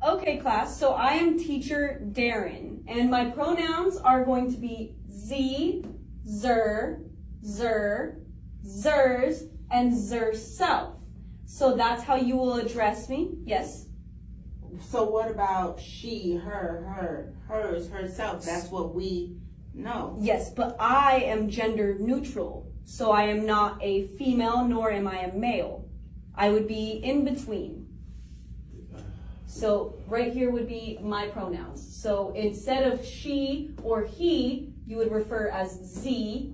Okay, class, so I am teacher Darren, and my pronouns are going to be z, zer, zers, and zerself. So that's how you will address me. Yes? So what about she, her, hers, herself? That's what we know. Yes, but I am gender neutral. So I am not a female, nor am I a male. I would be in between. So right here would be my pronouns. So instead of she or he, you would refer as z.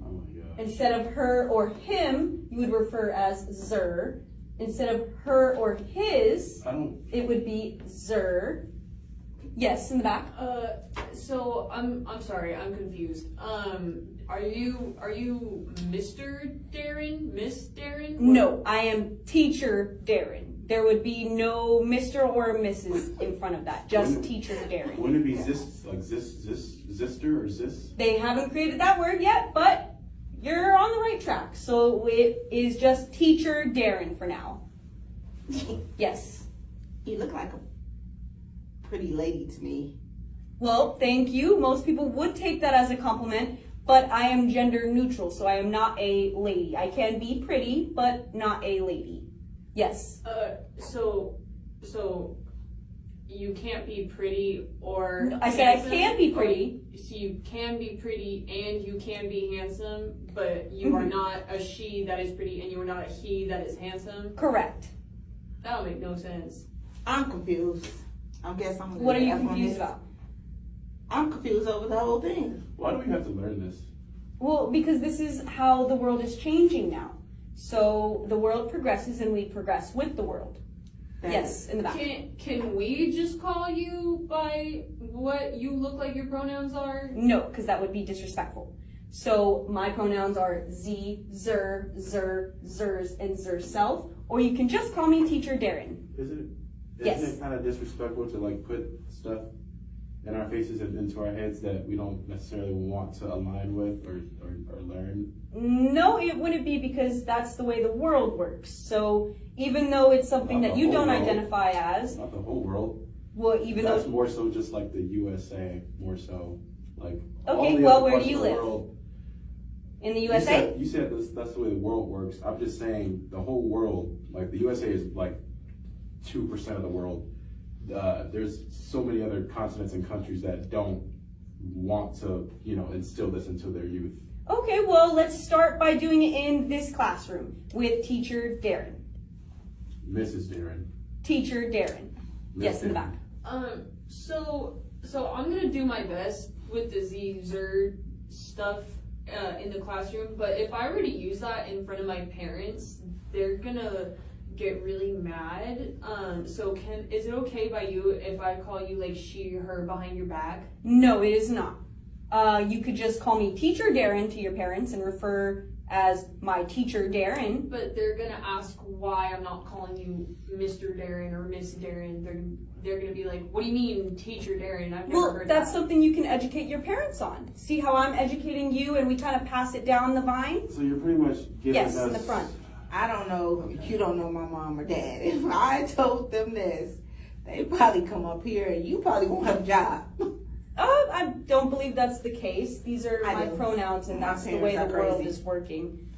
Instead of her or him, you would refer as zer. Instead of her or his, it would be zer. Yes, in the back. So I'm sorry, I'm confused. Are you Mr. Darren, Miss Darren? What? No, I am teacher Darren. There would be no Mr. or Mrs. in front of that. Just teacher Darren. Wouldn't it be zister or zis? They haven't created that word yet, but you're on the right track. So it is just teacher Darren for now. Yes. You look like a pretty lady to me. Well, thank you. Most people would take that as a compliment, but I am gender neutral, so I am not a lady. I can be pretty, but not a lady. Yes. So you can't be pretty or No, I said I can be pretty. So you can be pretty and you can be handsome, but you are not a she that is pretty and you are not a he that is handsome. Correct. That don't make no sense. I'm confused. I guess I'm. What are you confused about? I'm confused over the whole thing. Why do we have to learn this? Well, because this is how the world is changing now. So the world progresses and we progress with the world. Yes, in the back. Can we just call you by what you look like your pronouns are? No, because that would be disrespectful. So my pronouns are z, zer, zers, and zerself. Or you can just call me teacher Darren. Isn't Yes. it kind of disrespectful to like put stuff in our faces and into our heads that we don't necessarily want to align with or learn? No, it wouldn't be, because that's the way the world works. So even though it's something that you don't identify as, Not the whole world. well, even That's though, more so just like the USA, more so like. all okay, the well, other where parts do you of the live? world- In the USA? You said that's the way the world works. I'm just saying the whole world, like the USA is like 2% of the world. There's so many other continents and countries that don't want to, instill this into their youth. Okay, well, let's start by doing it in this classroom with teacher Darren. Mrs. Darren. Teacher Darren. Yes, in the back. So I'm gonna do my best with the Z-Zer stuff in the classroom, but if I were to use that in front of my parents, they're gonna get really mad. So is it okay by you if I call you like she, her behind your back? No, it is not. You could just call me teacher Darren to your parents and refer as my teacher Darren. But they're gonna ask why I'm not calling you Mr. Darren or Miss Darren. They're gonna be like, what do you mean teacher Darren? I've never heard That's that. something you can educate your parents on. See how I'm educating you and we kind of pass it down the vine? So you're pretty much giving us. Yes, in the front. I don't know. You don't know my mom or dad. If I told them this, they probably come up here and you probably won't have a job. I don't believe that's the case. These are I my do. pronouns, and My that's the way the parents are world crazy. is working.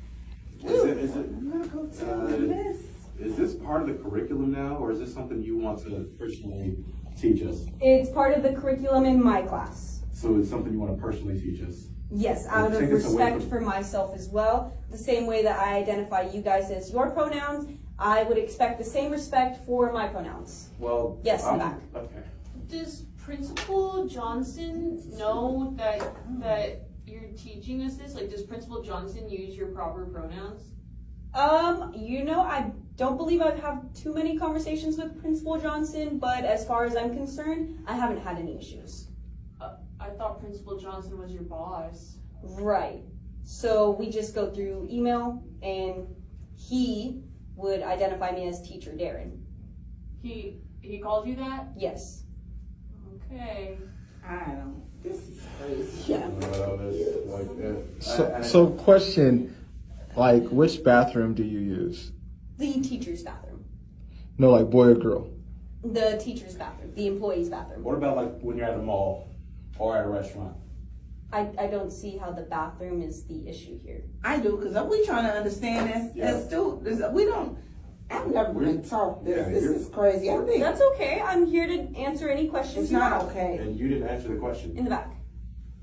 I'm gonna go tell them this. Is this part of the curriculum now, or is this something you want to personally teach us? It's part of the curriculum in my class. So it's something you want to personally teach us? Yes, out of Take us away respect from- for myself as well. The same way that I identify you guys as your pronouns, I would expect the same respect for my pronouns. Well, Yes, in the back. Okay. Does Principal Johnson know that you're teaching us this? Like, does Principal Johnson use your proper pronouns? I don't believe I've had too many conversations with Principal Johnson, but as far as I'm concerned, I haven't had any issues. I thought Principal Johnson was your boss. Right. So we just go through email, and he would identify me as teacher Darren. He called you that? Yes. Okay. I don't. This is crazy. So question, like, which bathroom do you use? The teacher's bathroom. No, like boy or girl? The teacher's bathroom, the employee's bathroom. What about like when you're at a mall or at a restaurant? I don't see how the bathroom is the issue here. I do, because we trying to understand as students. We don't. I've never been taught this. Yeah, This is crazy. I think That's okay. I'm here to answer any questions it's you not have. okay. And you didn't answer the question. In the back.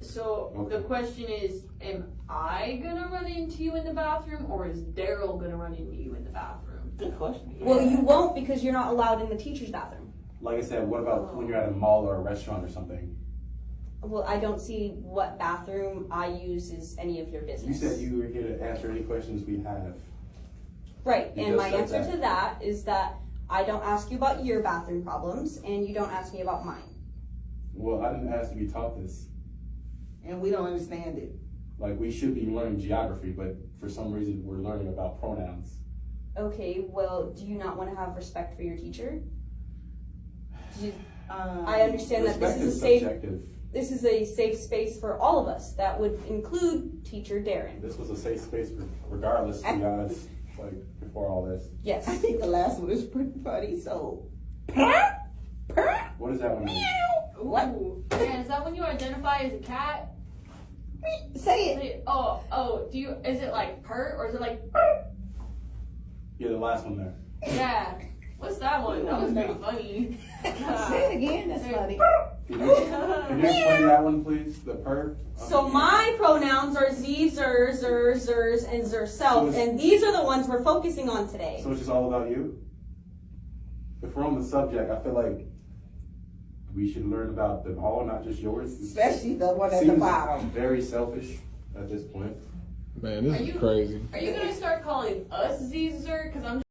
So Okay. the question is, am I gonna run into you in the bathroom, or is Daryl gonna run into you in the bathroom? Good question. Well, you won't because you're not allowed in the teacher's bathroom. Like I said, what about when you're at a mall or a restaurant or something? Well, I don't see what bathroom I use is any of your You business. said you were here to answer any questions we have. Right, You and just my said answer that. to that is that I don't ask you about your bathroom problems, and you don't ask me about mine. Well, I didn't ask to be taught this. And we don't understand it. Like, we should be learning geography, but for some reason we're learning about pronouns. Okay, well, do you not want to have respect for your teacher? Do you- Um, I understand that Respect this is is a safe. subjective. This is a safe space for all of us. That would include teacher Darren. This was a safe space regardless, to be honest, like, before all this. I Yes. think the last one is pretty funny. So, What does that one mean? what? Ooh. Man, is that when you identify as a cat? Say it. Oh, is it like purr, or is it like, Yeah, the last one there. yeah. What's that one? That was pretty funny. Say it again. That's funny. Can you explain that one, please? The per? So my pronouns are z, zer, zer, zers, and zer self, and these are the ones we're focusing on today. So it's just all about you? If we're on the subject, I feel like we should learn about them all, not just yours. Especially the one at the Seems bottom. very selfish at this point. Man, this Are is you- crazy. Are you gonna start calling us Zer? Because I'm